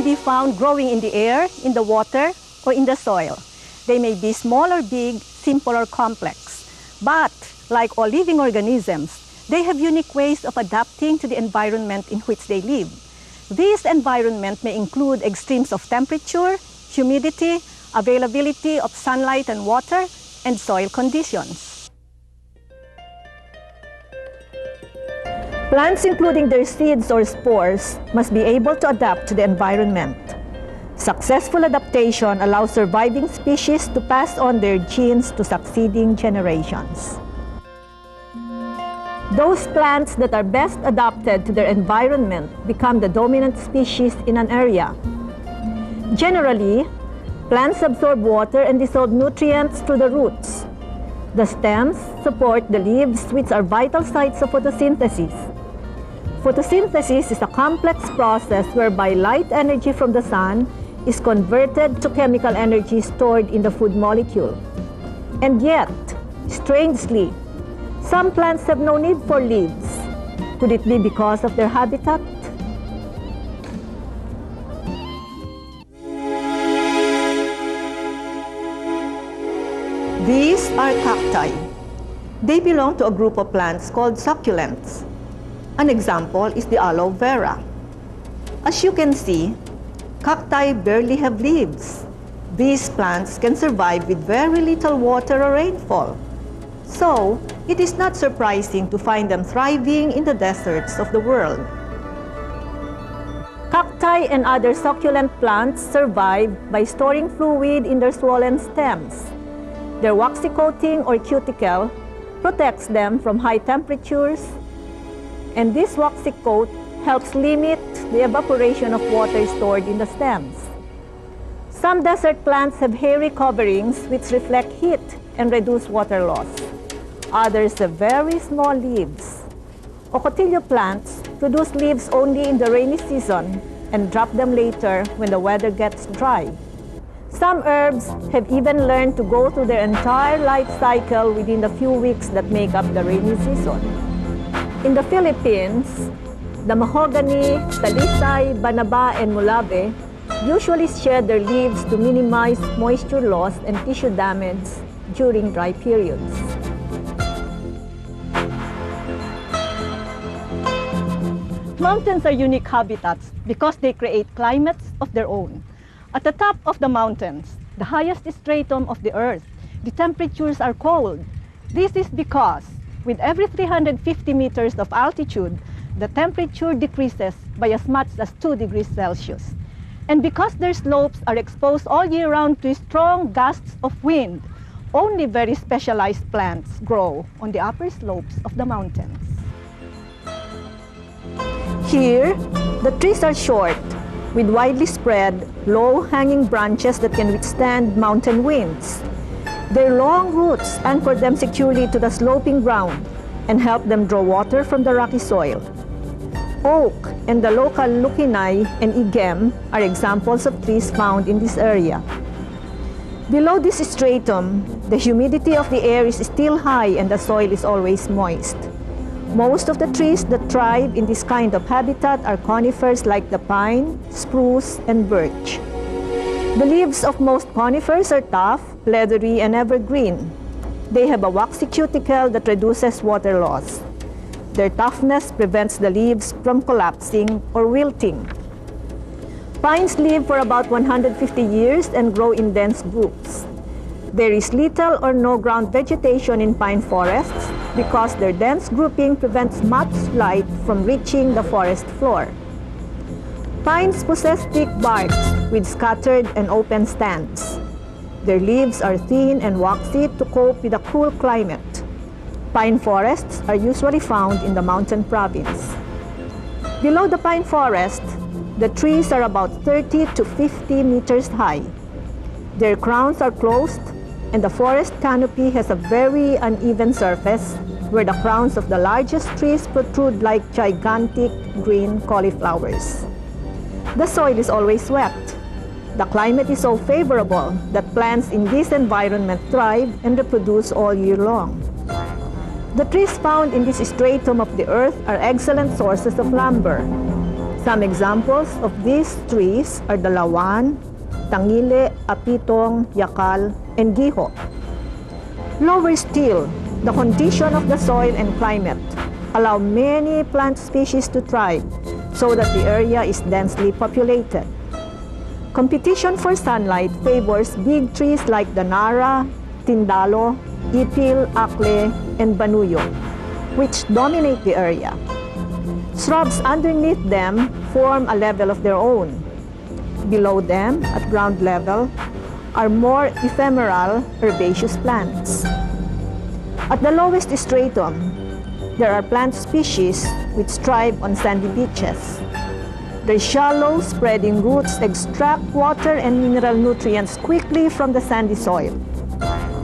be found growing in the air, in the water, or in the soil. They may be small or big, simple or complex. But, like all living organisms, they have unique ways of adapting to the environment in which they live. This environment may include extremes of temperature, humidity, availability of sunlight and water, and soil conditions. Plants, including their seeds or spores, must be able to adapt to the environment. Successful adaptation allows surviving species to pass on their genes to succeeding generations. Those plants that are best adapted to their environment become the dominant species in an area. Generally, plants absorb water and dissolve nutrients through the roots. The stems support the leaves, which are vital sites of photosynthesis. Photosynthesis is a complex process whereby light energy from the sun is converted to chemical energy stored in the food molecule. And yet, strangely, some plants have no need for leaves. Could it be because of their habitat? These are cacti. They belong to a group of plants called succulents. An example is the aloe vera. As you can see, cacti barely have leaves. These plants can survive with very little water or rainfall. So, it is not surprising to find them thriving in the deserts of the world. Cacti and other succulent plants survive by storing fluid in their swollen stems. Their waxy coating or cuticle protects them from high temperatures, and this waxy coat helps limit the evaporation of water stored in the stems. Some desert plants have hairy coverings which reflect heat and reduce water loss. Others have very small leaves. Ocotillo plants produce leaves only in the rainy season and drop them later when the weather gets dry. Some herbs have even learned to go through their entire life cycle within the few weeks that make up the rainy season. In the Philippines, the mahogany, talisay, banaba, and mulave usually shed their leaves to minimize moisture loss and tissue damage during dry periods. Mountains are unique habitats because they create climates of their own. At the top of the mountains, the highest stratum of the earth, the temperatures are cold. This is because with every 350 meters of altitude, the temperature decreases by as much as 2 degrees Celsius. And because their slopes are exposed all year round to strong gusts of wind, only very specialized plants grow on the upper slopes of the mountains. Here, the trees are short, with widely spread, low-hanging branches that can withstand mountain winds. Their long roots anchor them securely to the sloping ground and help them draw water from the rocky soil. Oak and the local lucini and igem are examples of trees found in this area. Below this stratum, the humidity of the air is still high and the soil is always moist. Most of the trees that thrive in this kind of habitat are conifers like the pine, spruce, and birch. The leaves of most conifers are tough, leathery, and evergreen. They have a waxy cuticle that reduces water loss. Their toughness prevents the leaves from collapsing or wilting. Pines live for about 150 years and grow in dense groups. There is little or no ground vegetation in pine forests because their dense grouping prevents much light from reaching the forest floor. Pines possess thick barks with scattered and open stands. Their leaves are thin and waxy to cope with a cool climate. Pine forests are usually found in the mountain province. Below the pine forest, the trees are about 30 to 50 meters high. Their crowns are closed, and the forest canopy has a very uneven surface where the crowns of the largest trees protrude like gigantic green cauliflowers. The soil is always wet. The climate is so favorable that plants in this environment thrive and reproduce all year long. The trees found in this stratum of the earth are excellent sources of lumber. Some examples of these trees are the lawan, tangile, apitong, yakal, and giho. Lower still, the condition of the soil and climate allow many plant species to thrive so that the area is densely populated. Competition for sunlight favors big trees like the nara, tindalo, ipil, akle, and banuyo, which dominate the area. Shrubs underneath them form a level of their own. Below them, at ground level, are more ephemeral herbaceous plants. At the lowest stratum, there are plant species which thrive on sandy beaches. Their shallow, spreading roots extract water and mineral nutrients quickly from the sandy soil.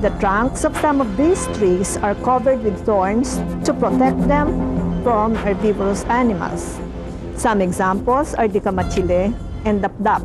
The trunks of some of these trees are covered with thorns to protect them from herbivorous animals. Some examples are the kamachile and dapdap.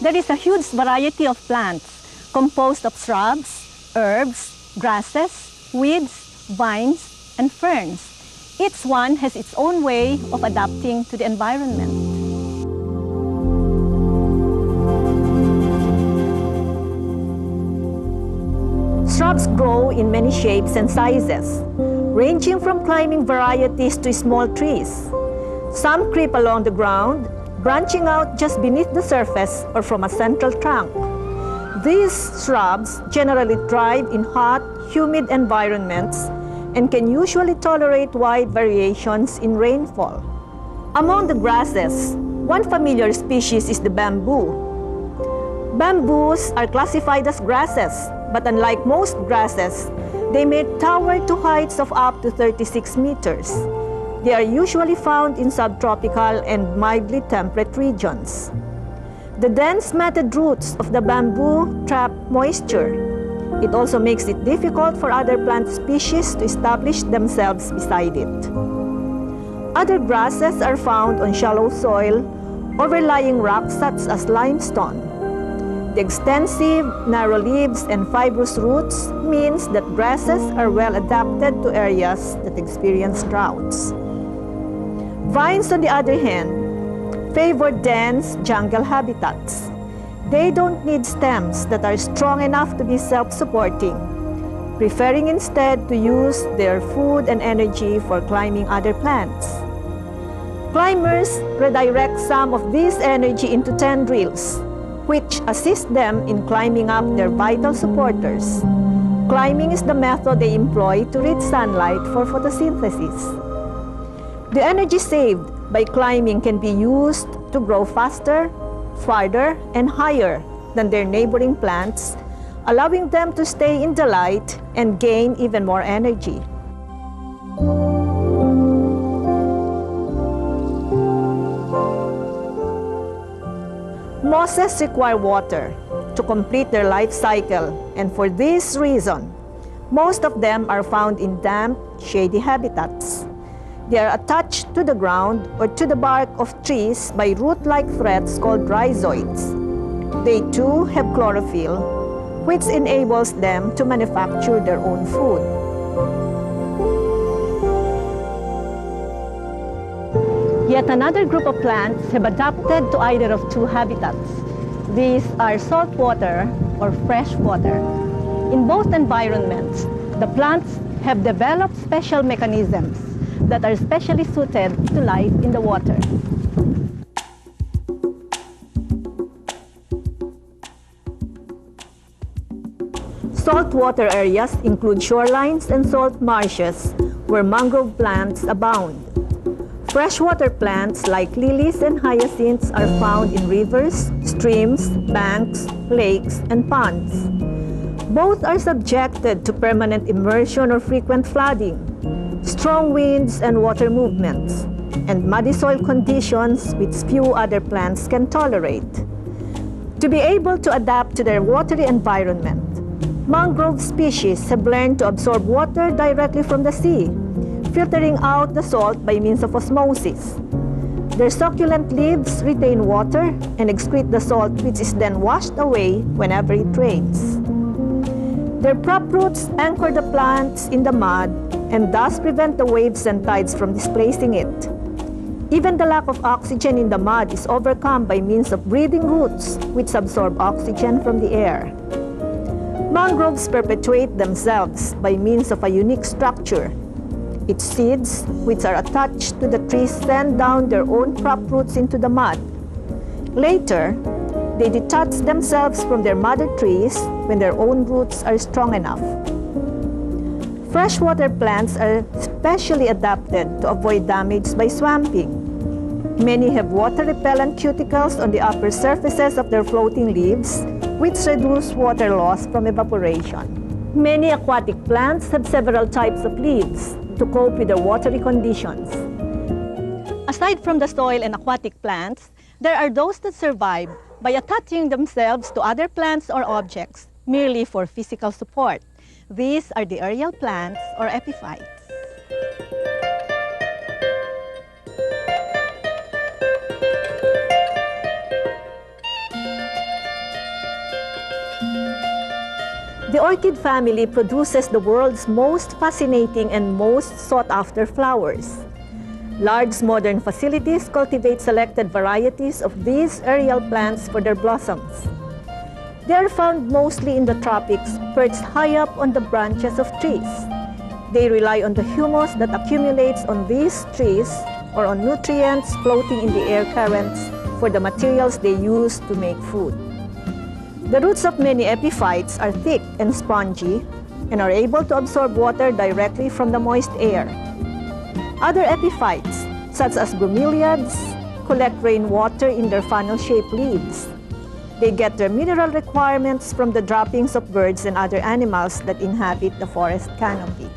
There is a huge variety of plants composed of shrubs, herbs, grasses, weeds, vines, and ferns. Each one has its own way of adapting to the environment. Shrubs grow in many shapes and sizes, ranging from climbing varieties to small trees. Some creep along the ground, branching out just beneath the surface or from a central trunk. These shrubs generally thrive in hot, humid environments and can usually tolerate wide variations in rainfall. Among the grasses, one familiar species is the bamboo. Bamboos are classified as grasses, but unlike most grasses, they may tower to heights of up to 36 meters. They are usually found in subtropical and mildly temperate regions. The dense matted roots of the bamboo trap moisture. It also makes it difficult for other plant species to establish themselves beside it. Other grasses are found on shallow soil, overlying rocks such as limestone. The extensive, narrow leaves and fibrous roots means that grasses are well adapted to areas that experience droughts. Vines, on the other hand, favor dense jungle habitats. They don't need stems that are strong enough to be self-supporting, preferring instead to use their food and energy for climbing other plants. Climbers redirect some of this energy into tendrils, which assist them in climbing up their vital supporters. Climbing is the method they employ to reach sunlight for photosynthesis. The energy saved by climbing can be used to grow faster, farther, and higher than their neighboring plants, allowing them to stay in the light and gain even more energy. Mosses require water to complete their life cycle, and for this reason, most of them are found in damp, shady habitats. They are attached to the ground or to the bark of trees by root-like threads called rhizoids. They too have chlorophyll, which enables them to manufacture their own food. Yet another group of plants have adapted to either of two habitats. These are saltwater or freshwater. In both environments, the plants have developed special mechanisms that are specially suited to life in the water. Saltwater areas include shorelines and salt marshes where mangrove plants abound. Freshwater plants like lilies and hyacinths are found in rivers, streams, banks, lakes, and ponds. Both are subjected to permanent immersion or frequent flooding, strong winds and water movements, and muddy soil conditions which few other plants can tolerate. To be able to adapt to their watery environment, mangrove species have learned to absorb water directly from the sea, filtering out the salt by means of osmosis. Their succulent leaves retain water and excrete the salt, which is then washed away whenever it rains. Their prop roots anchor the plants in the mud and thus prevent the waves and tides from displacing it. Even the lack of oxygen in the mud is overcome by means of breathing roots, which absorb oxygen from the air. Mangroves perpetuate themselves by means of a unique structure. Its seeds, which are attached to the trees, send down their own crop roots into the mud. Later, they detach themselves from their mother trees when their own roots are strong enough. Freshwater plants are specially adapted to avoid damage by swamping. Many have water-repellent cuticles on the upper surfaces of their floating leaves, which reduce water loss from evaporation. Many aquatic plants have several types of leaves to cope with their watery conditions. Aside from the soil and aquatic plants, there are those that survive by attaching themselves to other plants or objects merely for physical support. These are the aerial plants or epiphytes. The orchid family produces the world's most fascinating and most sought-after flowers. Large modern facilities cultivate selected varieties of these aerial plants for their blossoms. They are found mostly in the tropics, perched high up on the branches of trees. They rely on the humus that accumulates on these trees or on nutrients floating in the air currents for the materials they use to make food. The roots of many epiphytes are thick and spongy and are able to absorb water directly from the moist air. Other epiphytes, such as bromeliads, collect rainwater in their funnel-shaped leaves. They get their mineral requirements from the droppings of birds and other animals that inhabit the forest canopy.